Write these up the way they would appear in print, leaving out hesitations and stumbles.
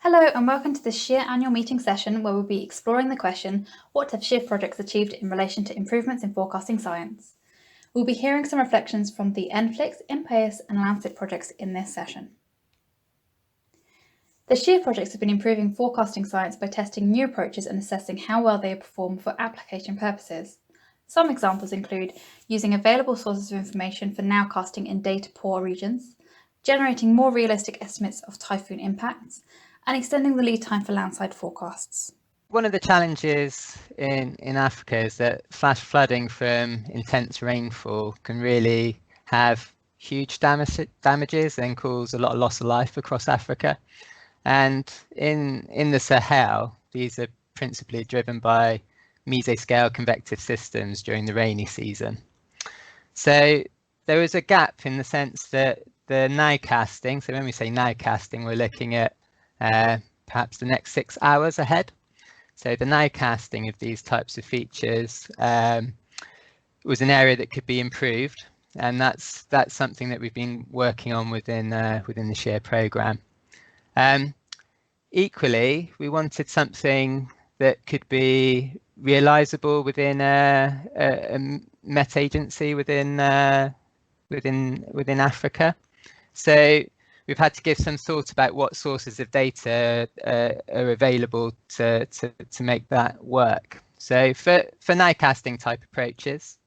Hello and welcome to the SHEAR annual meeting session where we'll be exploring the question, what have SHEAR projects achieved in relation to improvements in forecasting science? We'll be hearing some reflections from the NFLICS, INPAIS and LANDSLIP projects in this session. The SHEAR projects have been improving forecasting science by testing new approaches and assessing how well they perform for application purposes. Some examples include using available sources of information for nowcasting in data-poor regions, generating more realistic estimates of typhoon impacts, and extending the lead time for landslide forecasts. One of the challenges in Africa is that flash flooding from intense rainfall can really have huge damages and cause a lot of loss of life across Africa. And in the Sahel, these are principally driven by mesoscale convective systems during the rainy season. So there is a gap in the sense that the nowcasting, so when we say nowcasting, we're looking at perhaps the next 6 hours ahead. So the nowcasting of these types of features was an area that could be improved, and that's something that we've been working on within the SHEAR program. Equally, we wanted something that could be realizable within a Met agency within Africa. So we've had to give some thought about what sources of data are available to make that work. So for nowcasting type approaches,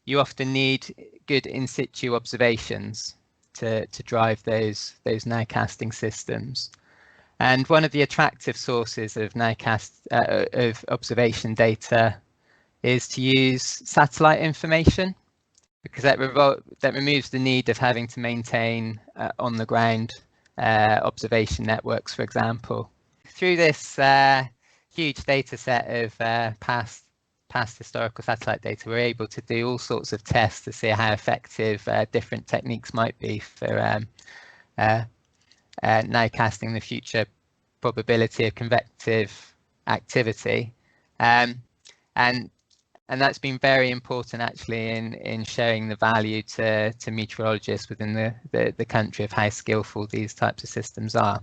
you often need good in situ observations to drive those nowcasting systems. And one of the attractive sources of of observation data is to use satellite information, because that removes the need of having to maintain on the ground observation networks, for example. Through this huge data set of past historical satellite data, we're able to do all sorts of tests to see how effective different techniques might be for nowcasting the future probability of convective activity. And that's been very important actually in showing the value to meteorologists within the country of how skillful these types of systems are.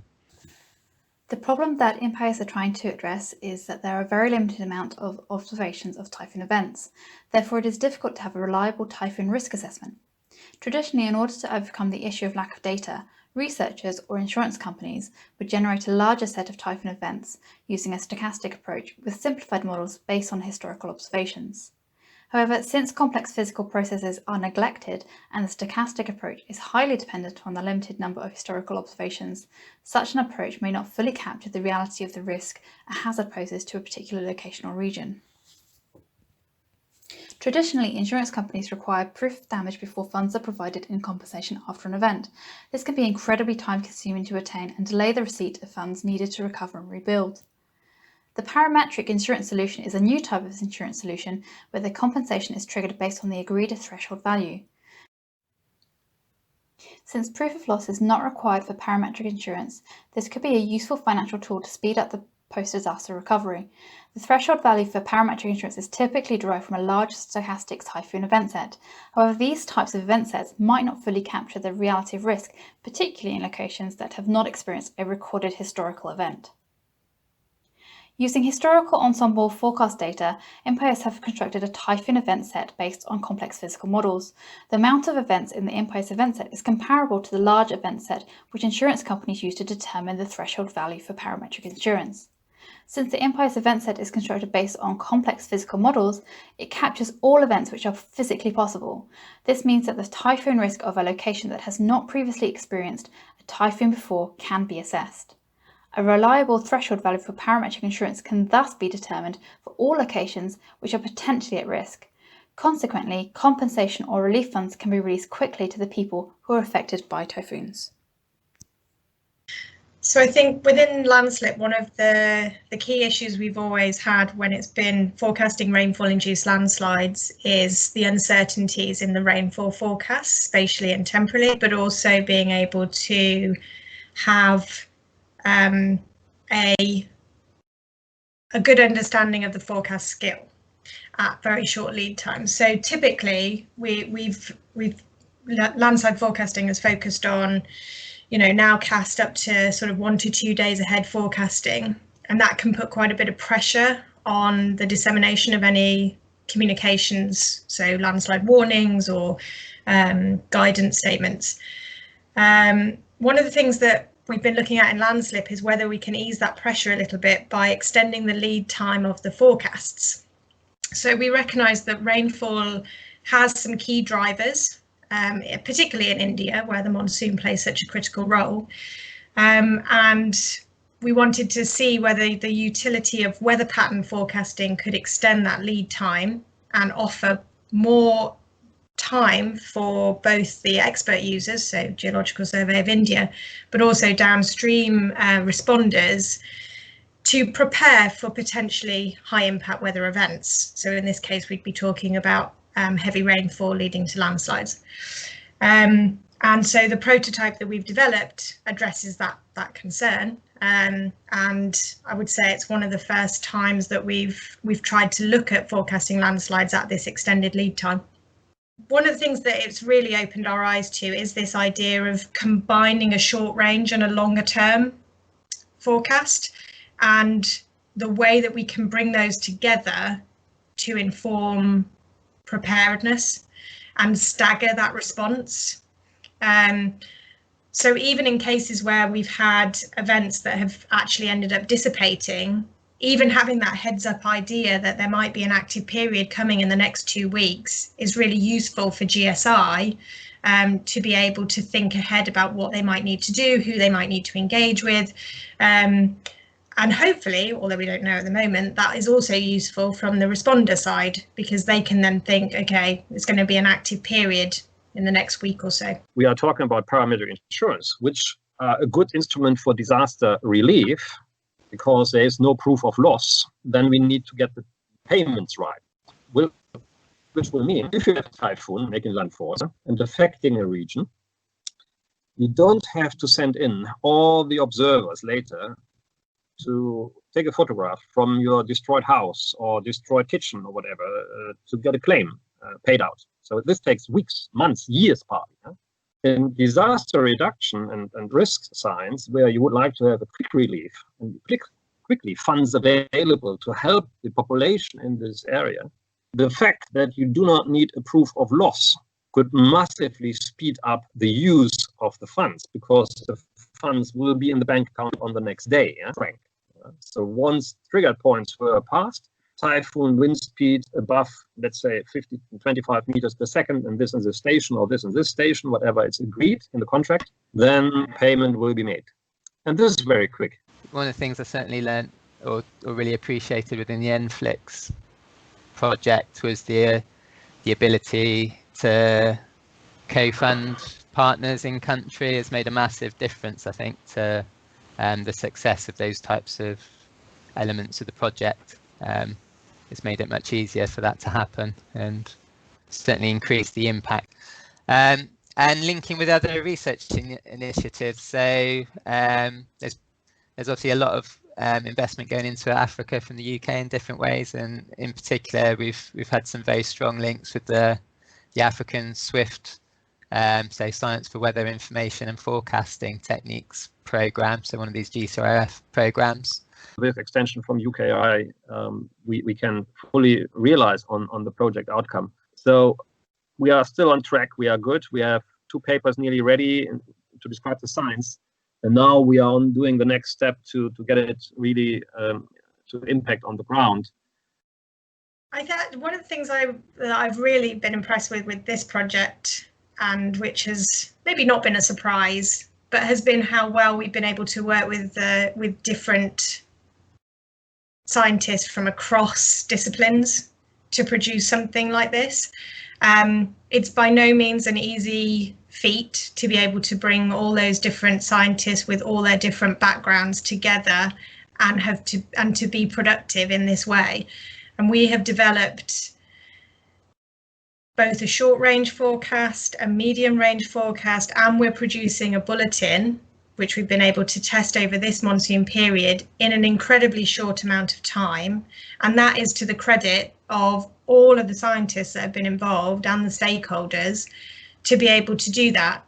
The problem that INPAIS are trying to address is that there are a very limited amount of observations of typhoon events. Therefore, it is difficult to have a reliable typhoon risk assessment. Traditionally, in order to overcome the issue of lack of data, researchers or insurance companies would generate a larger set of typhoon events using a stochastic approach with simplified models based on historical observations. However, since complex physical processes are neglected and the stochastic approach is highly dependent on the limited number of historical observations, such an approach may not fully capture the reality of the risk a hazard poses to a particular location or region. Traditionally, insurance companies require proof of damage before funds are provided in compensation after an event. This can be incredibly time-consuming to attain and delay the receipt of funds needed to recover and rebuild. The parametric insurance solution is a new type of insurance solution where the compensation is triggered based on the agreed threshold value. Since proof of loss is not required for parametric insurance, this could be a useful financial tool to speed up the post-disaster recovery. The threshold value for parametric insurance is typically derived from a large stochastic typhoon event set. However, these types of event sets might not fully capture the reality of risk, particularly in locations that have not experienced a recorded historical event. Using historical ensemble forecast data, INPAIS have constructed a typhoon event set based on complex physical models. The amount of events in the INPAIS event set is comparable to the large event set which insurance companies use to determine the threshold value for parametric insurance. Since the INPAIS event set is constructed based on complex physical models, it captures all events which are physically possible. This means that the typhoon risk of a location that has not previously experienced a typhoon before can be assessed. A reliable threshold value for parametric insurance can thus be determined for all locations which are potentially at risk. Consequently, compensation or relief funds can be released quickly to the people who are affected by typhoons. So I think within LANDSLIP, one of the key issues we've always had when it's been forecasting rainfall-induced landslides is the uncertainties in the rainfall forecasts, spatially and temporally, but also being able to have a good understanding of the forecast skill at very short lead times. So typically, we've landslide forecasting is focused on nowcast up to sort of 1 to 2 days ahead forecasting, and that can put quite a bit of pressure on the dissemination of any communications, so landslide warnings or guidance statements. One of the things that we've been looking at in LANDSLIP is whether we can ease that pressure a little bit by extending the lead time of the forecasts. So we recognise that rainfall has some key drivers, particularly in India, where the monsoon plays such a critical role. And we wanted to see whether the utility of weather pattern forecasting could extend that lead time and offer more time for both the expert users, so Geological Survey of India, but also downstream responders to prepare for potentially high impact weather events. So in this case, we'd be talking about heavy rainfall leading to landslides. And so the prototype that we've developed addresses that concern. And I would say it's one of the first times that we've tried to look at forecasting landslides at this extended lead time. One of the things that it's really opened our eyes to is this idea of combining a short range and a longer term forecast, and the way that we can bring those together to inform preparedness and stagger that response. So even in cases where we've had events that have actually ended up dissipating, even having that heads up idea that there might be an active period coming in the next 2 weeks is really useful for GSI to be able to think ahead about what they might need to do, who they might need to engage with. And hopefully, although we don't know at the moment, that is also useful from the responder side, because they can then think, okay, it's going to be an active period in the next week or so. We are talking about parametric insurance, which are a good instrument for disaster relief, because there is no proof of loss. Then we need to get the payments right, which will mean if you have a typhoon making landfall and affecting a region, you don't have to send in all the observers later to take a photograph from your destroyed house or destroyed kitchen or whatever to get a claim paid out. So this takes weeks, months, years partly. In disaster reduction and risk science, where you would like to have a quick relief and quickly funds available to help the population in this area, the fact that you do not need a proof of loss could massively speed up the use of the funds, because the funds will be in the bank account on the next day. Frank. So once trigger points were passed, typhoon wind speed above, let's say, 50 to 25 meters per second, and this in this station or this in this station, whatever it's agreed in the contract, then payment will be made. And this is very quick. One of the things I certainly learned or really appreciated within the NFLICS project was the ability to co-fund partners in country has made a massive difference, I think, to the success of those types of elements of the project. It's made it much easier for that to happen and certainly increased the impact. And linking with other research initiatives, so there's obviously a lot of investment going into Africa from the UK in different ways, and in particular we've had some very strong links with the African SWIFT, so Science for Weather Information and Forecasting Techniques program, so one of these GCRF programs. With extension from UKI, we can fully realize on the project outcome. So we are still on track. We are good. We have 2 papers nearly ready to describe the science. And now we are on doing the next step to get it really to impact on the ground. I thought one of the things I've really been impressed with this project, and which has maybe not been a surprise, but has been how well we've been able to work with different scientists from across disciplines to produce something like this. It's by no means an easy feat to be able to bring all those different scientists with all their different backgrounds together and to be productive in this way. And we have developed both a short range forecast, a medium range forecast, and we're producing a bulletin which we've been able to test over this monsoon period in an incredibly short amount of time. And that is to the credit of all of the scientists that have been involved and the stakeholders to be able to do that.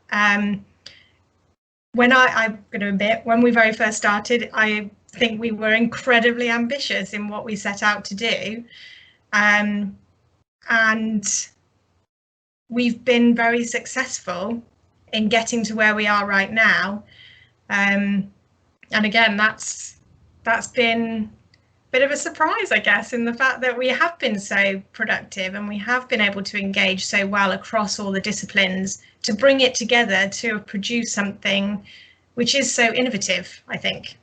when I'm going to admit, when we very first started, I think we were incredibly ambitious in what we set out to do. And we've been very successful in getting to where we are right now. And again, that's been a bit of a surprise, I guess, in the fact that we have been so productive and we have been able to engage so well across all the disciplines to bring it together to produce something which is so innovative, I think.